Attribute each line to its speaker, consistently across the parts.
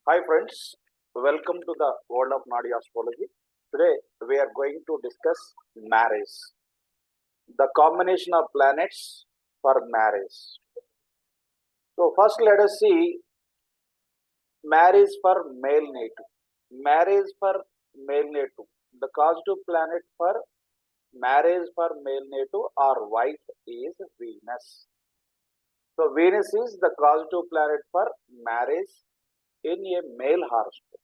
Speaker 1: Hi friends, welcome to the world of Nadi astrology. Today we are going to discuss marriage, the combination of planets for marriage. So first let us see marriage for male native. Marriage for male native. The causative planet for marriage for male native or wife is Venus. So Venus is the causative planet for marriage in a male horoscope.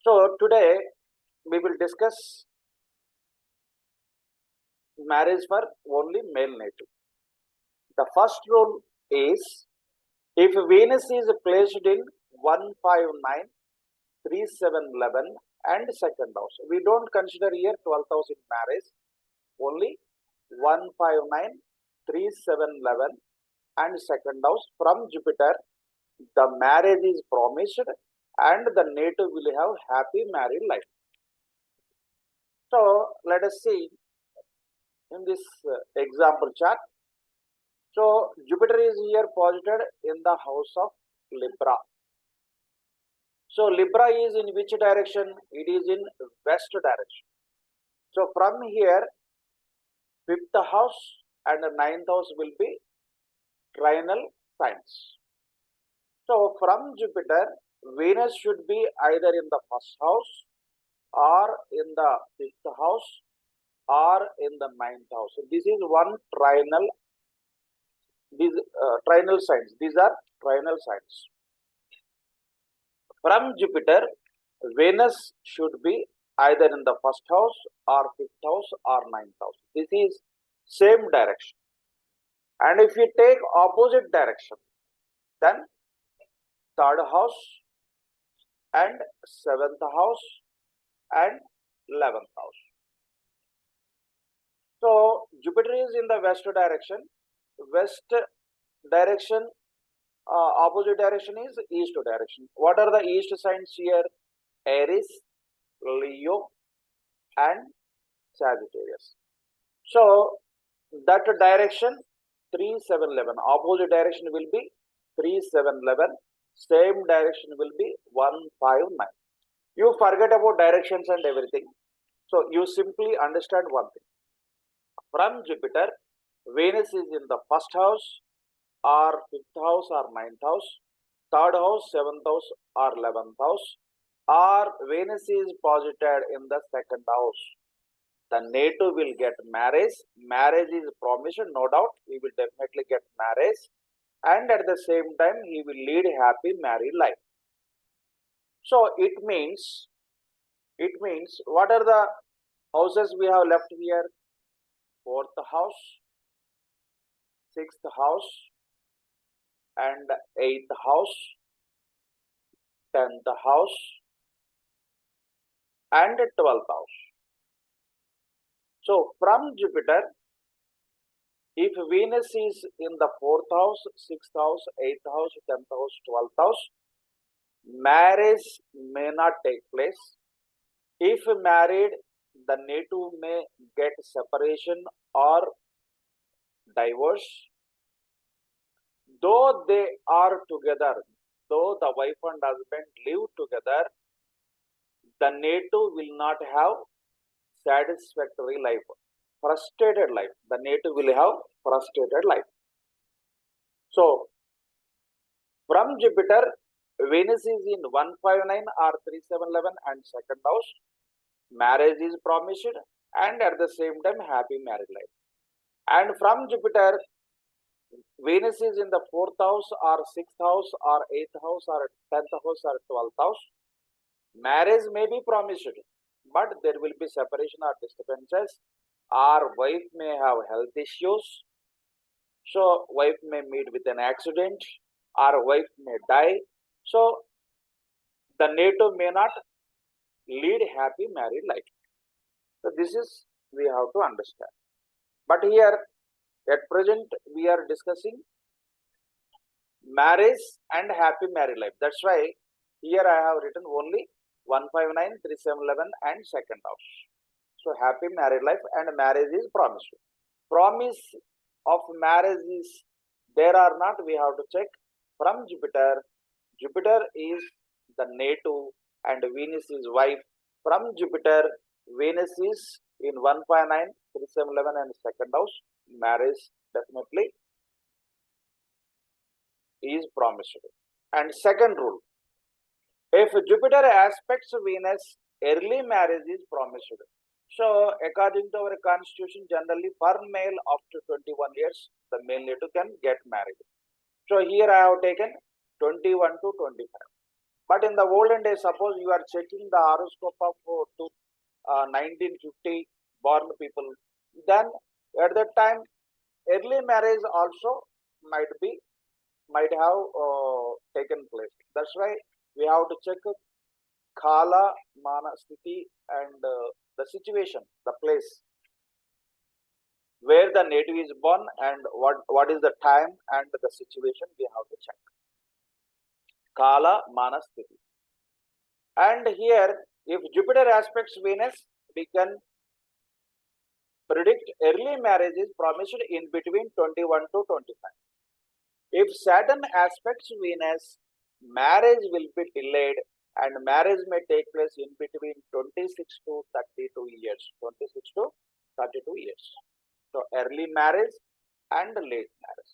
Speaker 1: So today we will discuss marriage for only male native. The first rule is if Venus is placed in 159, 3, 7, 11 and second house. We don't consider here 12th house in marriage, only 159, 3, 7, 11 and second house from Jupiter. The marriage is promised and the native will have happy married life. So let us see in this example chart. So Jupiter is here posited in the house of Libra. So Libra is in which direction? It is in west direction. So from here, 5th house and 9th house will be trinal signs. So from Jupiter, Venus should be either in the first house or in the 5th house or in the 9th house. So this is one trinal. These trinal signs. These are trinal signs. From Jupiter, Venus should be either in the first house or 5th house or 9th house. This is same direction. And if you take opposite direction, then 3rd house and 7th house and 11th house. So Jupiter is in the west direction. West direction, opposite direction is east direction. What are the east signs here? Aries, Leo and Sagittarius. So that direction 3, 7, 11. Opposite direction will be 3, 7, 11. Same direction will be 1, 5, 9. You forget about directions and everything. So you simply understand one thing. From Jupiter, Venus is in the first house or 5th house or 9th house, 3rd house, 7th house or 11th house, or Venus is posited in the 2nd house. The native will get marriage. Marriage is promised, no doubt. He will definitely get marriage, and at the same time, he will lead happy married life. So it means what are the houses we have left here? 4th house, 6th house, and 8th house, 10th house, and 12th house. So from Jupiter, if Venus is in the 4th house, 6th house, 8th house, 10th house, 12th house, marriage may not take place. If married, the native may get separation or divorce. Though they are together, though the wife and husband live together, the native will not have satisfactory life, frustrated life. The native will have frustrated life. So, from Jupiter, Venus is in 159 or 3711 and second house. Marriage is promised and at the same time happy married life. And from Jupiter, Venus is in the 4th house or 6th house or 8th house or 10th house or 12th house. Marriage may be promised, but there will be separation or disturbances. Our wife may have health issues. So wife may meet with an accident. Our wife may die. So the native may not lead happy married life. So this is we have to understand. But here at present we are discussing marriage and happy married life. That's why here I have written only 159, 3711 and second house. So happy married life and marriage is promised. Promise of marriage is there or not, we have to check. From Jupiter, Jupiter is the native and Venus is wife. From Jupiter, Venus is in 159, 3711 and second house. Marriage definitely is promised. And second rule, if Jupiter aspects Venus, early marriage is promised. So, according to our constitution, generally for male after 21 years, the male native can get married. So, here I have taken 21 to 25. But in the olden days, suppose you are checking the horoscope of 1950 born people, then at that time, early marriage also might have taken place. That's why we have to check Kala, Mana, Sthiti, and the situation, the place where the native is born and what is the time and the situation we have to check. Kala, Mana, Sthiti. And here, if Jupiter aspects Venus, we can predict early marriage is promised in between 21 to 25. If Saturn aspects Venus, marriage will be delayed and marriage may take place in between 26 to 32 years. 26 to 32 years. So, early marriage and late marriage.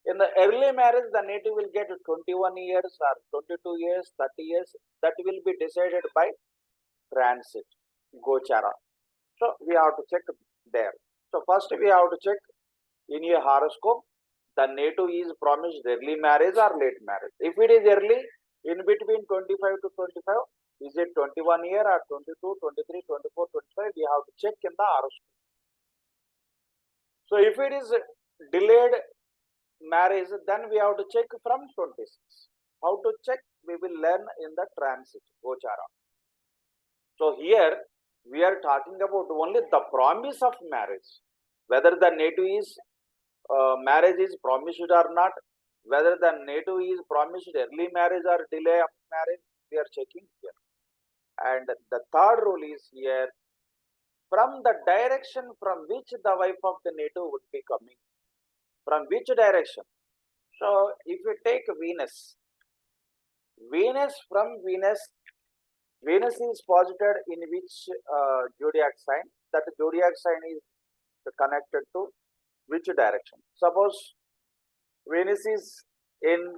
Speaker 1: In the early marriage, the native will get 21 years or 22 years, 30 years. That will be decided by transit, Gochara. So, we have to check there. So, first we have to check in your horoscope, the native is promised early marriage or late marriage. If it is early, in between 25 to 25, is it 21 year or 22, 23, 24, 25? We have to check in the horoscope. So, if it is delayed marriage, then we have to check from 26. How to check? We will learn in the transit, Gochara. So, here we are talking about only the promise of marriage, whether the native is marriage is promised or not, whether the native is promised early marriage or delay of marriage, we are checking here. And the third rule is here, from the direction from which the wife of the native would be coming. From which direction? So, if you take Venus, Venus is posited in which zodiac sign? That zodiac sign is connected to which direction? Suppose Venus is in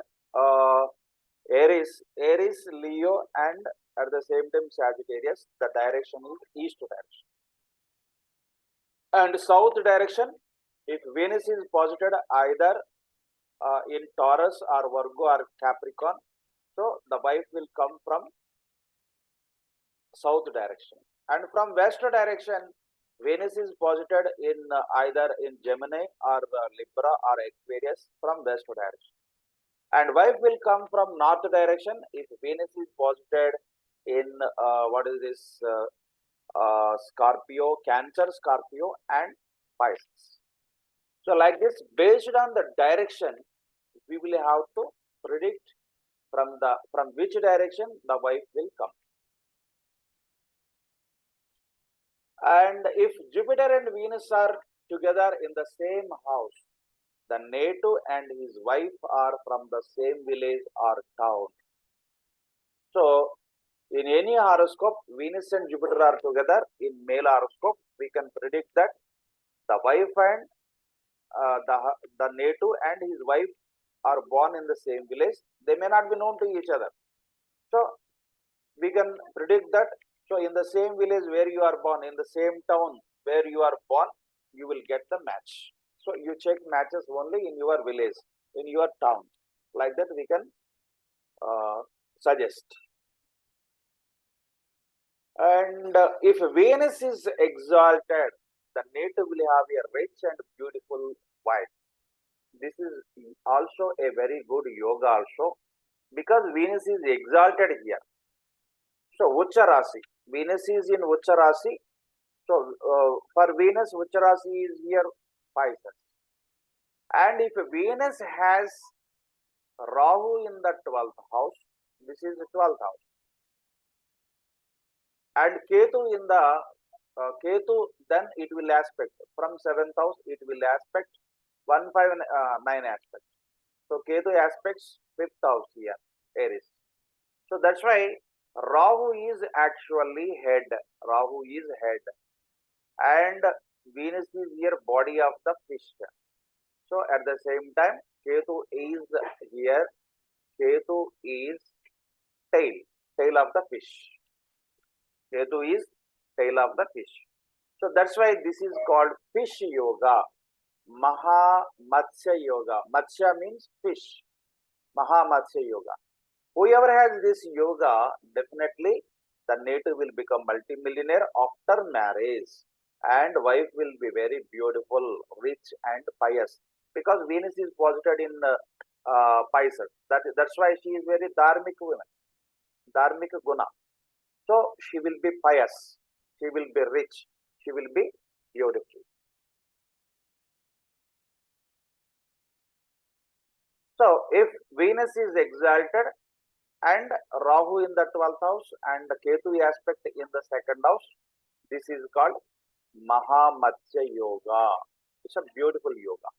Speaker 1: Aries, Leo, and at the same time Sagittarius. The direction is east direction. And south direction, if Venus is posited either in Taurus or Virgo or Capricorn, so the wife will come from south direction. And from west direction, Venus is posited in either in Gemini or Libra or Aquarius from west direction. And wife will come from north direction if Venus is posited in Scorpio, Cancer, Scorpio, and Pisces. So, like this, based on the direction, we will have to predict from which direction the wife will come. And if Jupiter and Venus are together in the same house, the native and his wife are from the same village or town. So, in any horoscope, Venus and Jupiter are together. In male horoscope, we can predict that the wife and the native and his wife are born in the same village. They may not be known to each other. So, we can predict that. So, in the same village where you are born, in the same town where you are born, you will get the match. So, you check matches only in your village, in your town. Like that, we can suggest. And if Venus is exalted, the native will have a rich and beautiful wife. This is also a very good yoga also, because Venus is exalted here. So, Ucha Rasi, Venus is in Ucha Rasi. So, for Venus, Ucha Rasi is here Pisces. And if Venus has Rahu in the 12th house, this is the 12th house. And Ketu in the Ketu, then it will aspect from 7th house, it will aspect 1, 5, 9 aspect. So, Ketu aspects 5th house here. Aries. So that's why Rahu is actually head. Rahu is head. And Venus is here body of the fish. So at the same time, Ketu is here. Ketu is tail. Tail of the fish. Ketu is tail of the fish. So that's why this is called fish yoga. Maha Matsya yoga. Matsya means fish. Maha Matsya yoga. Whoever has this yoga, definitely the native will become multimillionaire after marriage, and wife will be very beautiful, rich and pious, because Venus is posited in Pisces. That's why she is very dharmic woman, dharmic guna. So she will be pious, she will be rich, she will be beautiful. So if Venus is exalted and Rahu in the 12th house and the Ketu aspect in the second house, this is called Maha Matsya Yoga. It's a beautiful yoga.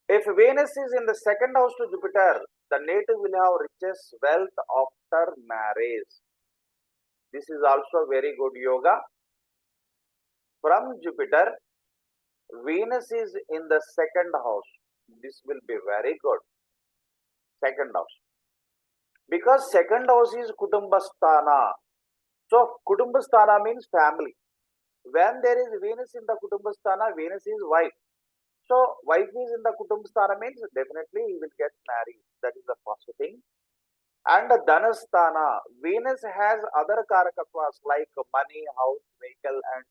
Speaker 1: If Venus is in the second house to Jupiter, the native will have riches, wealth after marriage. This is also very good yoga. From Jupiter, Venus is in the second house. This will be very good. Second house. Because second house is Kutumbasthana. So Kutumbasthana means family. When there is Venus in the Kutumbasthana, Venus is wife. So wife is in the Kutumbasthana means definitely he will get married. That is the first thing. And Dhanasthana, Venus has other karakatwas like money, house, vehicle and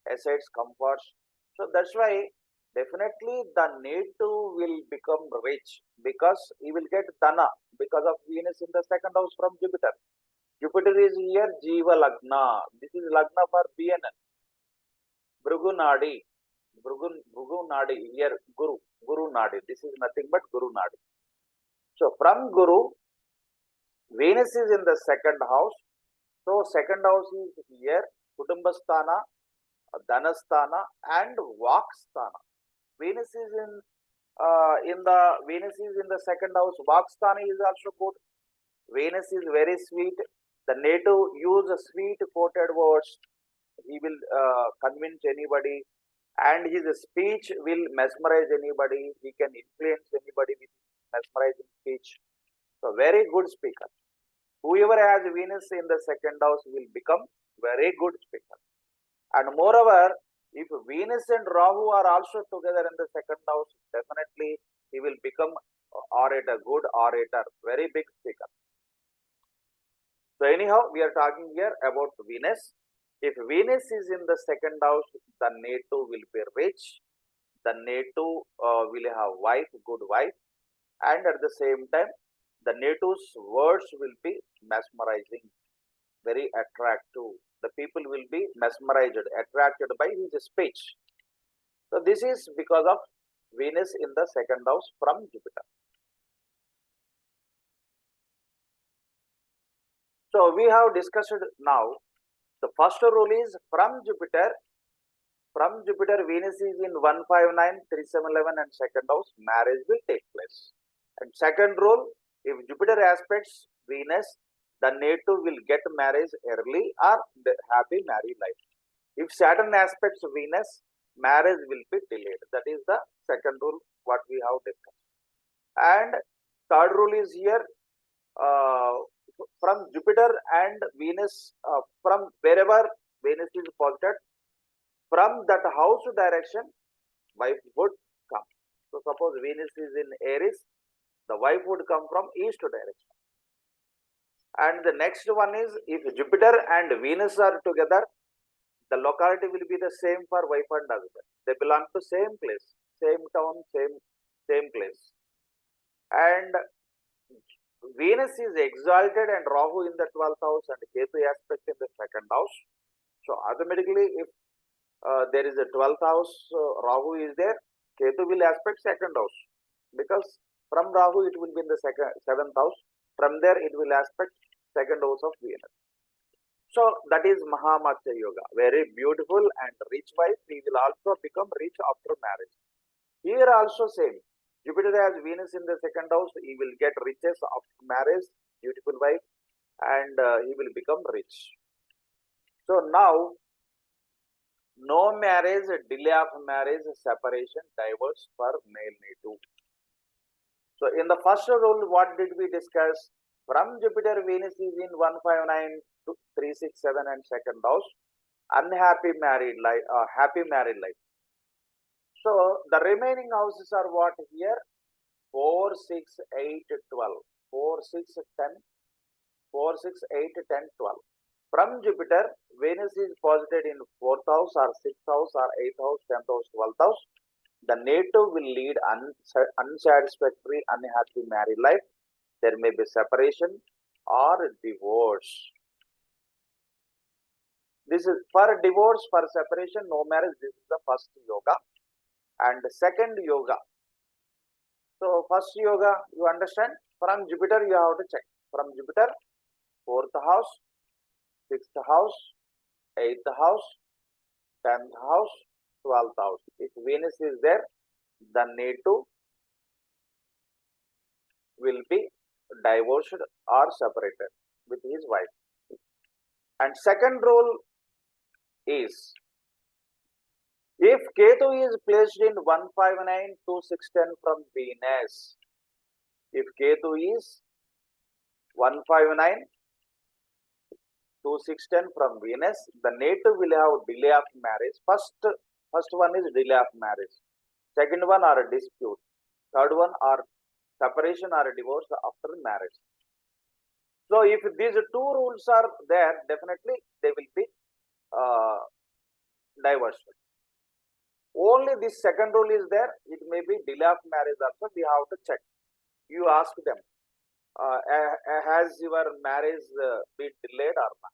Speaker 1: assets, comforts. So that's why definitely the native will become rich because he will get Dhana because of Venus in the second house from Jupiter. Jupiter is here, Jiva Lagna. This is Lagna for BNN. Brigu Nadi. Brigu Nadi, here Guru Nadi. This is nothing but Guru Nadi. So from Guru, Venus is in the second house. So second house is here, Kutumbasthana, Dhanasthana and Vaksthana. Venus is in the second house. Vaksthana is also good. Venus is very sweet. The native use sweet quoted words. He will convince anybody, and his speech will mesmerize anybody. He can influence anybody with mesmerizing speech. So very good speaker. Whoever has Venus in the second house will become very good speaker. And moreover, if Venus and Rahu are also together in the second house, definitely he will become orator, good orator, very big speaker. So anyhow, we are talking here about Venus. If Venus is in the second house, the native will be rich. The native will have wife, good wife, and at the same time, the native's words will be mesmerizing, very attractive. The people will be mesmerized, attracted by his speech. So this is because of Venus in the second house from Jupiter. So we have discussed now. The first rule is from Jupiter, Venus is in 159, 3711 and second house, marriage will take place. And second rule, if Jupiter aspects Venus, the native will get marriage early or happy married life. If Saturn aspects Venus, marriage will be delayed. That is the second rule what we have discussed. And third rule is here, from Jupiter and Venus, from wherever Venus is posited, from that house direction, wife would come. So suppose Venus is in Aries, the wife would come from east direction. And the next one is, if Jupiter and Venus are together, the locality will be the same for wife and husband. They belong to same place, same town, same place. And Venus is exalted and Rahu in the 12th house and Ketu aspect in the second house. So automatically, if there is a 12th house, Rahu is there, Ketu will aspect second house, because from Rahu it will be in the 7th house. From there it will aspect second house of Venus. So that is Maha Lakshmi Yoga. Very beautiful and rich wife. He will also become rich after marriage. Here also same. Jupiter has Venus in the second house. He will get riches after marriage. Beautiful wife, and he will become rich. So now, no marriage, delay of marriage, separation, divorce for male native. So in the first rule, what did we discuss? From Jupiter, Venus is in 159 to 367 and second house. Unhappy married life, happy married life. So the remaining houses are what here? 4, 6, 8, 12. 4, 6, 10. 4, 6, 8, 10, 12. From Jupiter, Venus is posited in 4th house or 6th house or 8th house, 10th house, 12th house. The native will lead unsatisfactory, unhappy married life. There may be separation or divorce. This is for divorce, for separation, no marriage. This is the first yoga. And second yoga. So first yoga, you understand? From Jupiter, you have to check. From Jupiter, 4th house, 6th house, 8th house, 10th house, 12th house. If Venus is there, the native will be divorced or separated with his wife. And second rule is, if Ketu is placed in 159 to 610 from Venus, if Ketu is 159 to 610 from Venus, the native will have delay of marriage. First one is delay of marriage. Second one are a dispute. Third one are separation or divorce after marriage. So if these two rules are there, definitely they will be divorced. Only this second rule is there. It may be delay of marriage also. We have to check. You ask them, has your marriage been delayed or not?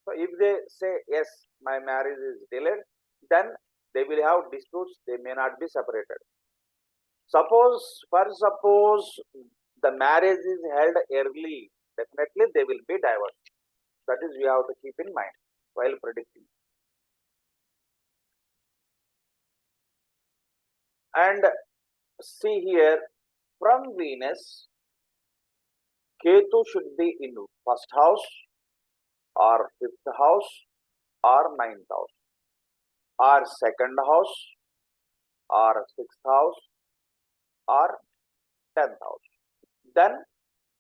Speaker 1: So if they say yes, my marriage is delayed, then they will have disputes. They may not be separated. Suppose the marriage is held early, definitely they will be divorced. That is, we have to keep in mind while predicting. And see here, from Venus, Ketu should be in first house or fifth house or ninth house or second house or sixth house or 10th house. Then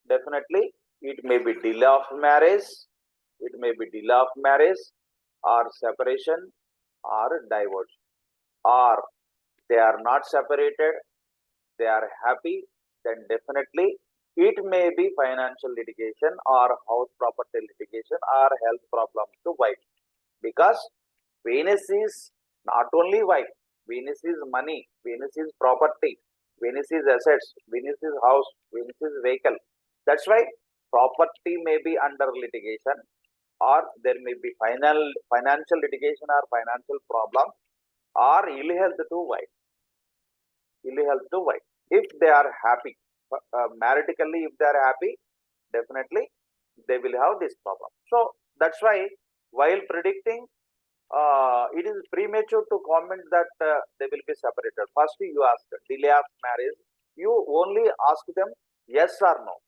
Speaker 1: definitely it may be delay of marriage, it may be delay of marriage or separation or divorce, or they are not separated, they are happy, then definitely it may be financial litigation or house property litigation or health problems to wife. Because Venus is not only wife, Venus is money, Venus is property, Venus is assets, Venus is house, Venus is vehicle. That's why property may be under litigation, or there may be financial litigation or financial problem, or ill health to wife. Ill health to wife. If they are happy, maritically, if they are happy, definitely they will have this problem. So that's why while predicting, it is premature to comment that they will be separated. First, you ask delay of marriage. You only ask them yes or no.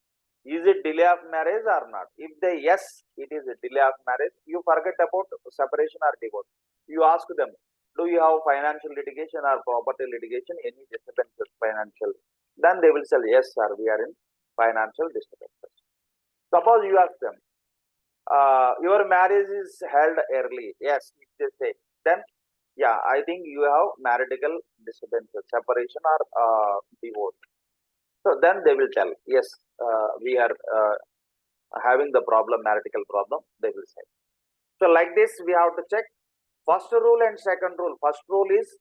Speaker 1: Is it delay of marriage or not? If they yes, it is a delay of marriage. You forget about separation or divorce. You ask them, do you have financial litigation or property litigation? Any disturbances financial? Then they will say yes, sir. We are in financial disturbances. Suppose you ask them, your marriage is held early. Yes, if they say, then yeah, I think you have marital disturbances, separation or divorce. So then they will tell, yes, we are having the problem, marital problem, they will say. So like this, we have to check first rule and second rule. First rule is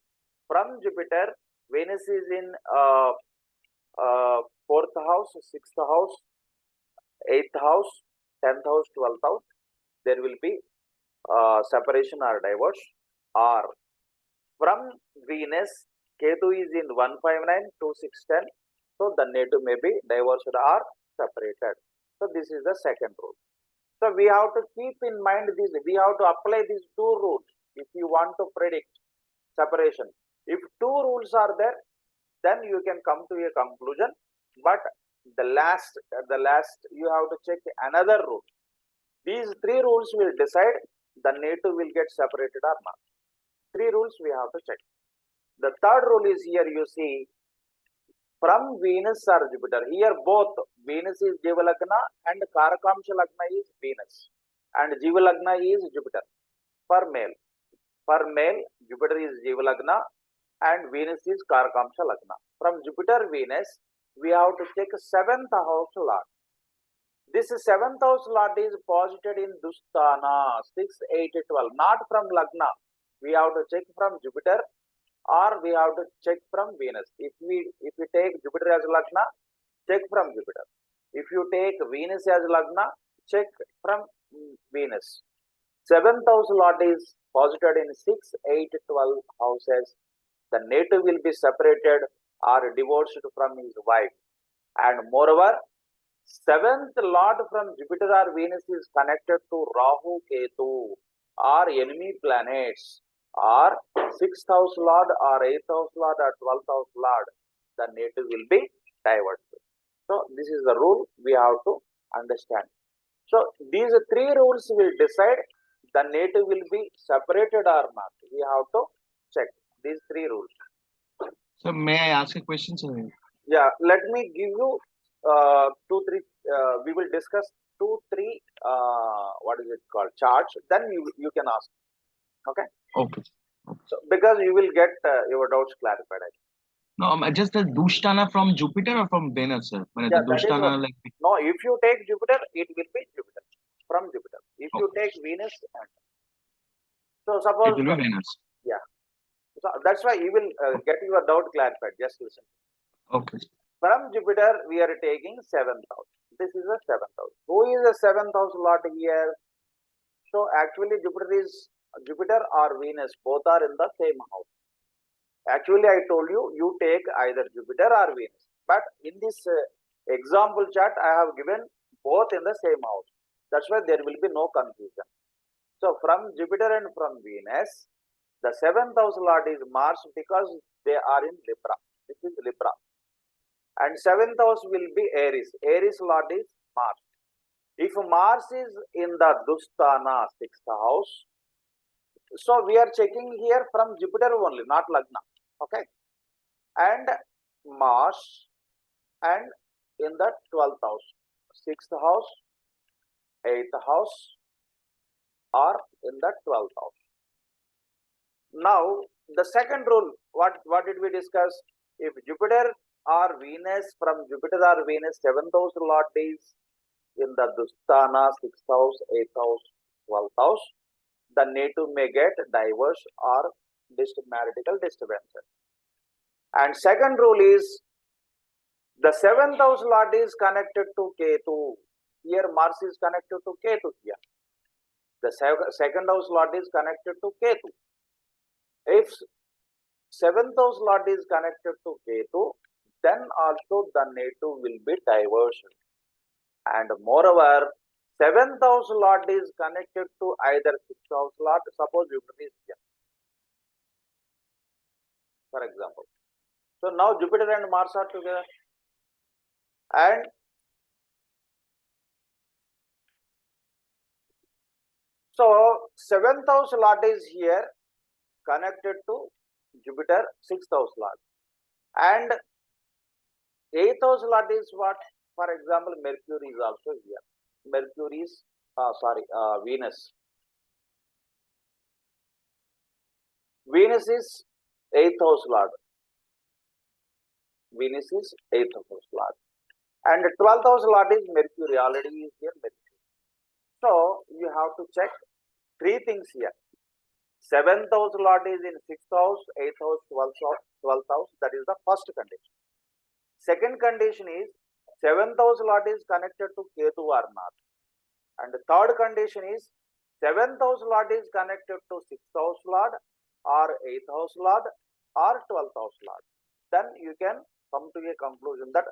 Speaker 1: from Jupiter, Venus is in 4th house, 6th house, 8th house, 10th house, 12th house. There will be separation or divorce. Or from Venus, Ketu is in 159 to 610. So the native may be divorced or separated. So this is the second rule. So we have to keep in mind this. We have to apply these two rules if you want to predict separation. If two rules are there, then you can come to a conclusion. But the last you have to check another rule. These three rules will decide the native will get separated or not. Three rules we have to check. The third rule is here, you see, from Venus or Jupiter. Here both Venus is Jiva Lagna and Karakamsha Lagna is Venus. And Jiva Lagna is Jupiter. For male. For male, Jupiter is Jiva Lagna and Venus is Karakamsha Lagna. From Jupiter, Venus, we have to take 7th house Lord. This 7th house Lord is posited in Dusthana, 6, 8, 12. Not from Lagna. We have to check from Jupiter or we have to check from Venus. If we take Jupiter as Lagna, check from Jupiter. If you take Venus as Lagna, check from Venus. 7th house Lord is posited in 6, 8, 12 houses. The native will be separated or divorced from his wife. And moreover, 7th Lord from Jupiter or Venus is connected to Rahu, Ketu or enemy planets, or 6th house Lord or 8th house Lord or 12th house Lord. The native will be diverted. So this is the rule we have to understand. So these three rules will decide the native will be separated or not. We have to check these three rules.
Speaker 2: So may I ask a question, sir?
Speaker 1: Yeah, let me give you 2, 3. We will discuss 2, 3. What is it called? Charts. Then you can ask. Okay.
Speaker 2: Okay.
Speaker 1: So because you will get your doubts clarified.
Speaker 2: No, just the Dushtana from Jupiter or from Venus, sir?
Speaker 1: Yeah,
Speaker 2: the Dushtana, like.
Speaker 1: No, if you take Jupiter, it will be Jupiter from Jupiter. If you take Venus, so suppose
Speaker 2: it will be Venus.
Speaker 1: Yeah. So that's why you will get your doubt clarified. Just listen.
Speaker 2: Okay.
Speaker 1: From Jupiter, we are taking 7th house. This is the 7th house. Who is the 7th house Lord here? So actually, Jupiter or Venus, both are in the same house. Actually, I told you, you take either Jupiter or Venus. But in this example chart, I have given both in the same house. That's why there will be no confusion. So from Jupiter and from Venus, the 7th house Lord is Mars because they are in Libra. This is Libra. And 7th house will be Aries. Aries Lord is Mars. If Mars is in the Dusthana 6th house, so we are checking here from Jupiter only, not Lagna. Okay. And Mars and in the 12th house, 6th house, 8th house, or in the 12th house. Now, the second rule, what did we discuss? If Jupiter or Venus, from Jupiter or Venus, 7th house Lord is in the Dusthana, 6th house, 8th house, 12th house, the native may get divorce or marital disturbances. And second rule is, the 7th house Lord is connected to Ketu. Here Mars is connected to Ketu here. The second house Lord is connected to Ketu. If 7th house Lord is connected to Ketu, then also the native will be divorced. And moreover, 7th house Lord is connected to either 6th house Lord, suppose Jupiter is here, for example. So now Jupiter and Mars are together. And so 7th house Lord is here connected to Jupiter, 6th house Lord. And 8th house Lord is what? For example, Mercury is also here. Mercury is, Venus. Venus is 8th house Lord. Venus is 8th house Lord. And 12th house Lord is Mercury. Already is here Mercury. So you have to check three things here. 7th house Lord is in 6th house, 8th house, 12th house. That is the first condition. Second condition is 7th house Lord is connected to Ketu or not. And the third condition is 7th house Lord is connected to 6th house Lord or 8th house Lord or 12th house Lord. Then you can come to a conclusion that,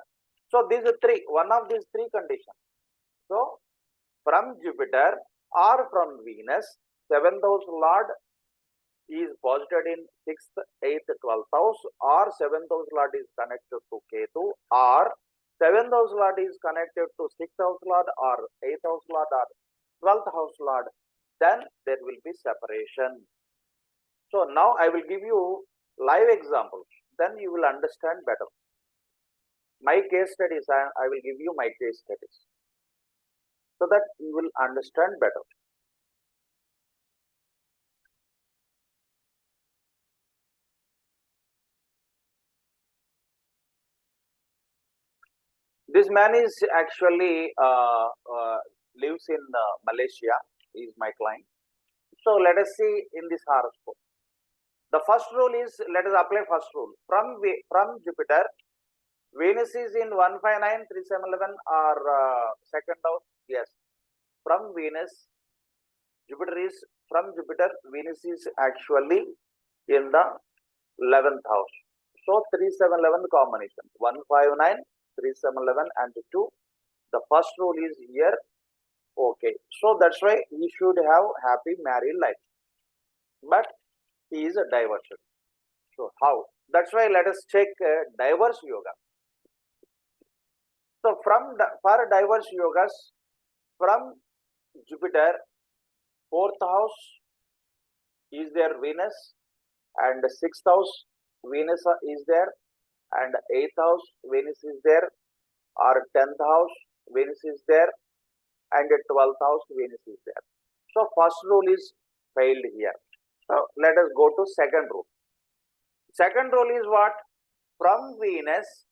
Speaker 1: so these are three, one of these three conditions. So from Jupiter or from Venus. 7th house Lord is posited in 6th, 8th, 12th house, or 7th house Lord is connected to Ketu, or 7th house Lord is connected to 6th house Lord, or 8th house Lord, or 12th house Lord, then there will be separation. So now I will give you live examples, then you will understand better. My case studies, I will give you my case studies, so that you will understand better. This man is actually lives in Malaysia. He is my client. So let us see in this horoscope. The first rule is, let us apply first rule. From Jupiter, Venus is in 159, 3711 or second house. Yes. From Venus, Venus is actually in the 11th house. So 3711 combination. 159, 3711 and 2. The first rule is here. Okay. So that's why he should have happy married life. But he is a diversion. So how? That's why let us check diverse yoga. So for diverse yogas, from Jupiter, 4th house is there Venus, and 6th house Venus is there, and 8th house Venus is there, or 10th house Venus is there, and 12th house Venus is there. So first rule is failed here. So let us go to second rule. Second rule is what? From Venus,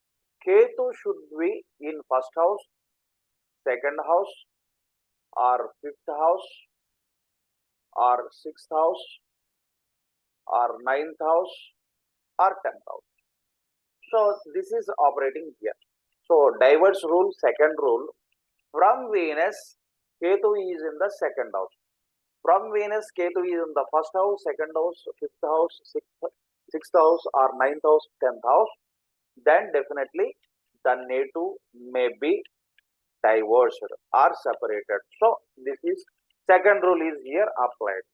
Speaker 1: Ketu should be in first house, second house, or fifth house, or sixth house, or ninth house, or 10th house. So this is operating here. So diverse rule, second rule. From Venus, Ketu is in the second house. From Venus, Ketu is in the first house, second house, fifth house, sixth house, or ninth house, 10th house. Then definitely the native may be divorced or separated. So this is second rule is here applied.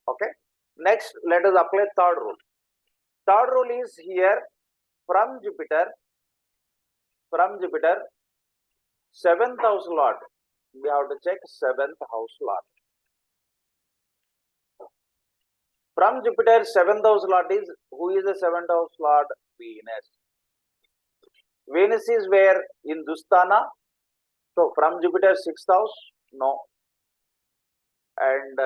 Speaker 1: Okay. Next, let us apply third rule. Third rule is here from Jupiter, 7th house Lord. We have to check 7th house Lord. From Jupiter, 7th house Lord is, who is the 7th house Lord? Venus. Venus is where? In Dusthana. So from Jupiter, 6th house? No. And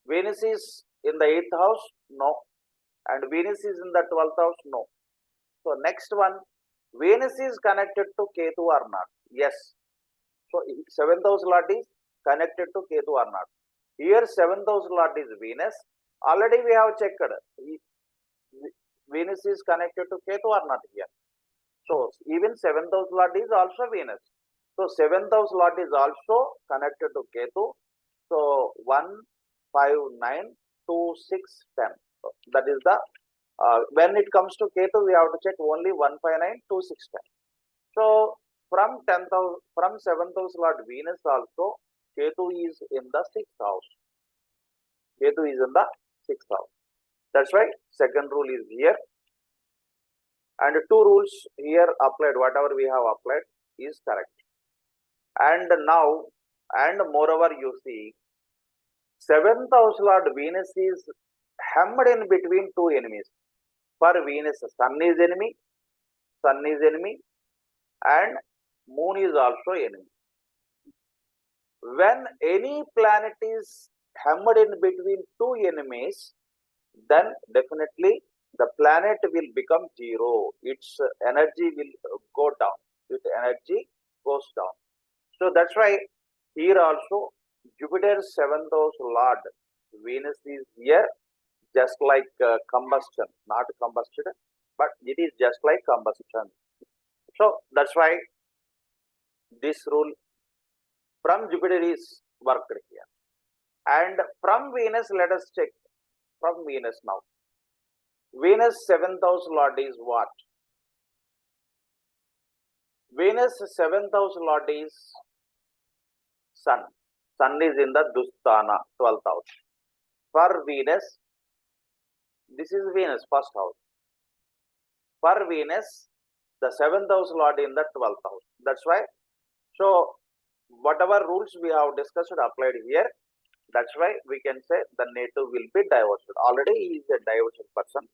Speaker 1: Venus is in the 8th house? No. And Venus is in the 12th house? No. So next one, Venus is connected to Ketu or not? Yes. So 7th house Lord is connected to Ketu or not? Here 7th house Lord is Venus. Already we have checked. Venus is connected to Ketu or not here? So even 7th house Lord is also Venus. So 7th house Lord is also connected to Ketu. So 1, 5, 9, 2, 6, 10. So that is the, when it comes to Ketu, we have to check only 1, 5, 9, 2, 6, 10. So from 10th house, from 7th house Lord Venus also, Ketu is in the 6th house. Ketu is in the 6th house. That's why second rule is here. And two rules here applied, whatever we have applied is correct. And now, and moreover, you see, 7th house Lord Venus is hemmed in between two enemies. For Venus, Sun is enemy, and Moon is also enemy. When any planet is hemmed in between two enemies, then definitely the planet will become zero. Its energy will go down. Its energy goes down. So that's why here also Jupiter's 7th house Lord Venus is here, just like combustion, not combusted, but it is just like combustion. So that's why this rule from Jupiter is worked here. And from Venus, let us check from Venus now. Venus 7th house Lord is what? Venus 7th house Lord is Sun. Sun is in the Dusthana, 12th house. For Venus, this is Venus, first house. For Venus, the 7th house lord in the 12th house. That's why. So, whatever rules we have discussed applied here, that's why we can say the native will be divorced. Already he is a divorced person.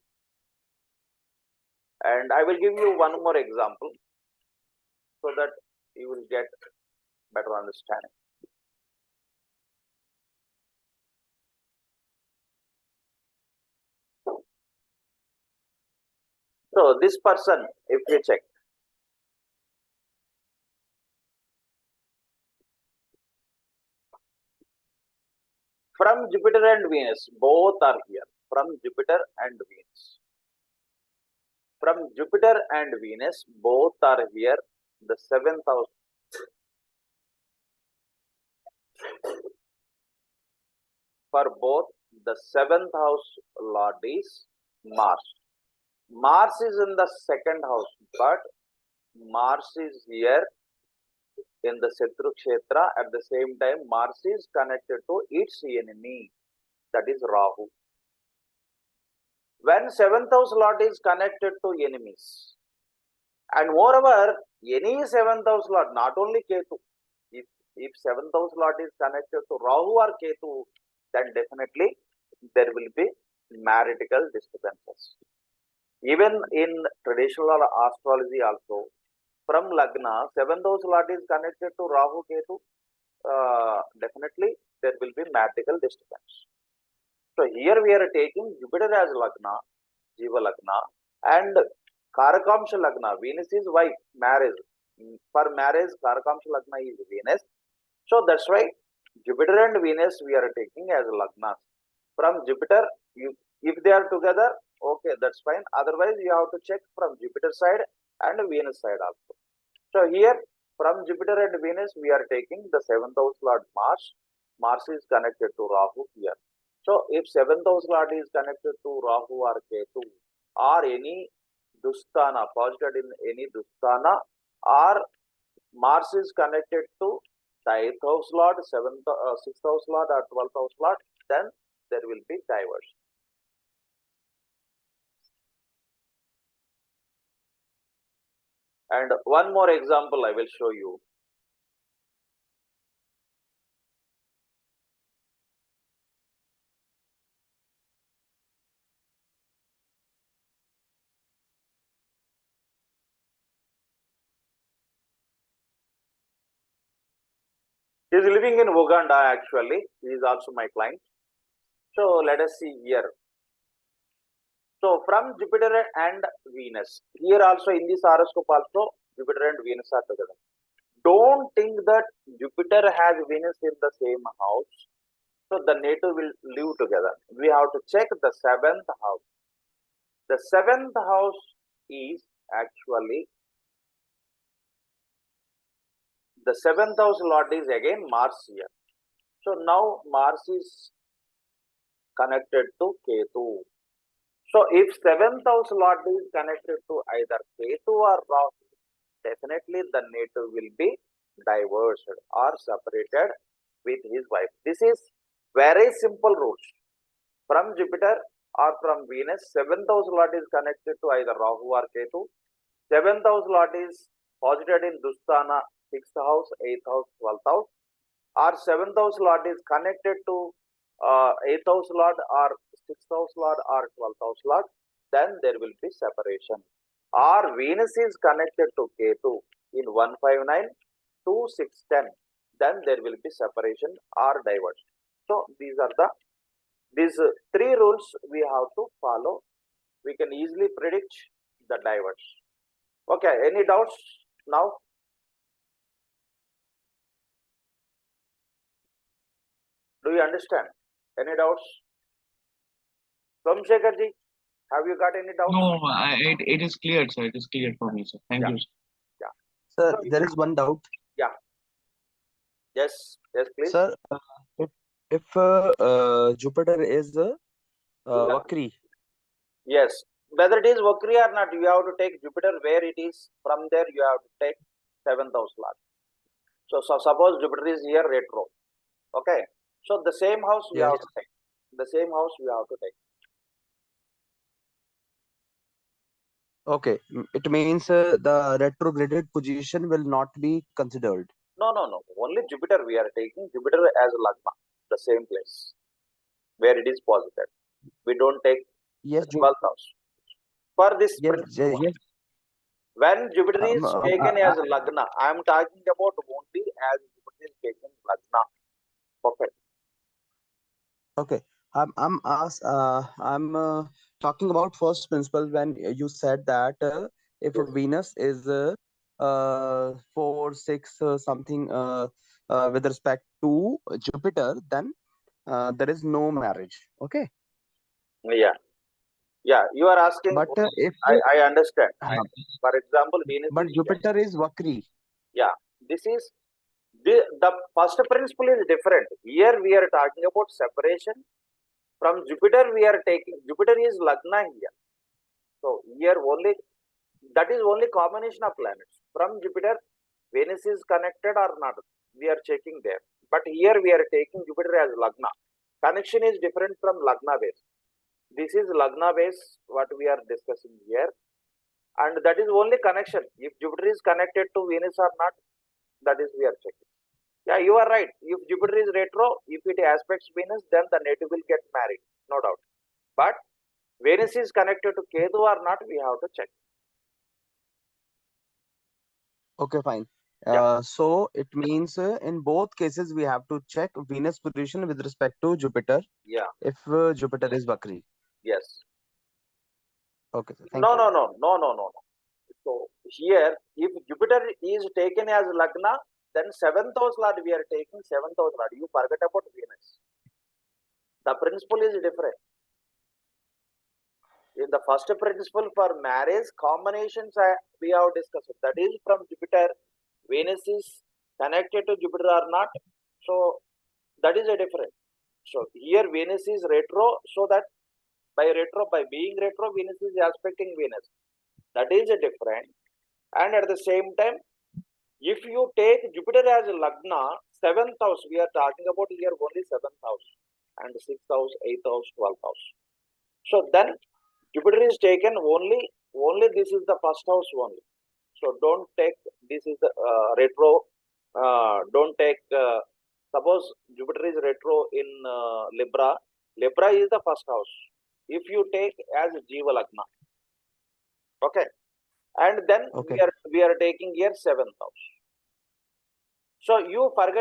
Speaker 1: And I will give you one more example so that you will get better understanding. So this person, if you check, from Jupiter and Venus, both are here. From Jupiter and Venus. From Jupiter and Venus, both are here. The 7th house. For both, the 7th house lord is Mars. Mars is in the 2nd house, but Mars is here in the Shatru Kshetra. At the same time, Mars is connected to its enemy, that is Rahu. When 7th house lord is connected to enemies, and moreover, any 7th house lord, not only Ketu, if 7th house lord is connected to Rahu or Ketu, then definitely there will be marital disturbances. Even in traditional astrology also, from Lagna, 7th house lord is connected to Rahu, Ketu, definitely there will be marital disturbance. So here we are taking Jupiter as Lagna, Jiva Lagna, and Karakamsha Lagna. Venus is wife, marriage. For marriage, Karakamsha Lagna is Venus. So that's why Jupiter and Venus we are taking as Lagnas. From Jupiter, if they are together, okay, that's fine. Otherwise, you have to check from Jupiter side and Venus side also. So here, from Jupiter and Venus, we are taking the 7th house lord Mars. Mars is connected to Rahu here. So if 7th house lord is connected to Rahu or Ketu or any Dusthana, posited in any Dusthana, or Mars is connected to the 8th house lord, 6th house lord or 12th house lord, then there will be diversion. And one more example I will show you. He is living in Uganda actually. He is also my client. So let us see here. So from Jupiter and Venus, here also in this horoscope also Jupiter and Venus are together. Don't think that Jupiter has Venus in the same house, so the native will live together. We have to check the 7th house. The 7th house is actually, the 7th house lord is again Mars here. So now Mars is connected to Ketu. So if 7th house lord is connected to either Ketu or Rahu, definitely the native will be divorced or separated with his wife. This is very simple rules. From Jupiter or from Venus, 7th house lord is connected to either Rahu or Ketu. 7th house lord is posited in Dusthana, 6th house, 8th house, 12th house. Or 7th house lord is connected to 8th house lord or 6th house lord or 12th house lord, then there will be separation. Or Venus is connected to Ketu in 159 to 610, then there will be separation or divorce. So these three rules we have to follow. We can easily predict the divorce. Okay, any doubts now? Do you understand? Any doubts? Somsekhar ji, have you got any doubts?
Speaker 2: No, it is clear, sir. It is clear for me, sir. Thank you.
Speaker 1: Yeah.
Speaker 3: Sir,
Speaker 1: So,
Speaker 3: there is one doubt.
Speaker 1: Yeah. Yes, please.
Speaker 3: Sir, if Jupiter is Vakri.
Speaker 1: Yes. Whether it is Vakri or not, you have to take Jupiter where it is. From there, you have to take 7th house lord. So suppose Jupiter is here retro. Okay. So the same house we
Speaker 3: Yes.
Speaker 1: have to take. The same house we have to take.
Speaker 3: Okay. It means the retrograded position will not be considered.
Speaker 1: No. Only Jupiter we are taking. Jupiter as Lagna, the same place where it is posited. We don't take
Speaker 3: Yes.
Speaker 1: 12th house. For this
Speaker 3: Yes.
Speaker 1: principle,
Speaker 3: Yes.
Speaker 1: when Jupiter is taken as Lagna, I am talking about only as Jupiter is taken Lagna. Perfect.
Speaker 3: Okay. I'm talking about first principle when you said that if
Speaker 1: Yes.
Speaker 3: Venus is 4, 6 something with respect to Jupiter, then there is no marriage. Okay.
Speaker 1: Yeah. You are asking.
Speaker 3: But if
Speaker 1: I understand.
Speaker 3: uh,
Speaker 1: For example, Venus
Speaker 3: but
Speaker 1: is here.
Speaker 3: Jupiter is Vakri.
Speaker 1: Yeah. This is the first principle is different. Here we are talking about separation. From Jupiter we are taking. Jupiter is Lagna here. So here only that is only combination of planets. From Jupiter, Venus is connected or not. We are checking there. But here we are taking Jupiter as Lagna. Connection is different from Lagna base. This is Lagna base what we are discussing here. And that is only connection. If Jupiter is connected to Venus or not, that is we are checking. Yeah, you are right. If Jupiter is retro, if it aspects Venus, then the native will get married, no doubt. But Venus is connected to Ketu or not, we have to check.
Speaker 3: Okay, fine.
Speaker 1: Yeah.
Speaker 3: So it means in both cases we have to check Venus position with respect to Jupiter
Speaker 1: Yeah.
Speaker 3: if Jupiter is Vakri.
Speaker 1: Yes.
Speaker 3: Okay, sir. Thank
Speaker 1: No.
Speaker 3: you.
Speaker 1: So here, if Jupiter is taken as Lagna, then 7th house Lord we are taking 7th house Lord. You forget about Venus. The principle is different. In the first principle for marriage, combinations we have discussed. That is from Jupiter, Venus is connected to Jupiter or not. So that is a difference. So here Venus is retro, so that by being retro, Venus is aspecting Venus. That is a difference. And at the same time, if you take Jupiter as Lagna, 7th house, we are talking about here only 7th house, and 6th house, 8th house, 12th house. So then Jupiter is taken only this is the first house only. So don't take this is the retro. Don't take suppose Jupiter is retro in Libra. Libra is the first house. If you take as Jiva Lagna, okay, and then
Speaker 3: Okay.
Speaker 1: we are taking here 7th house. So you forget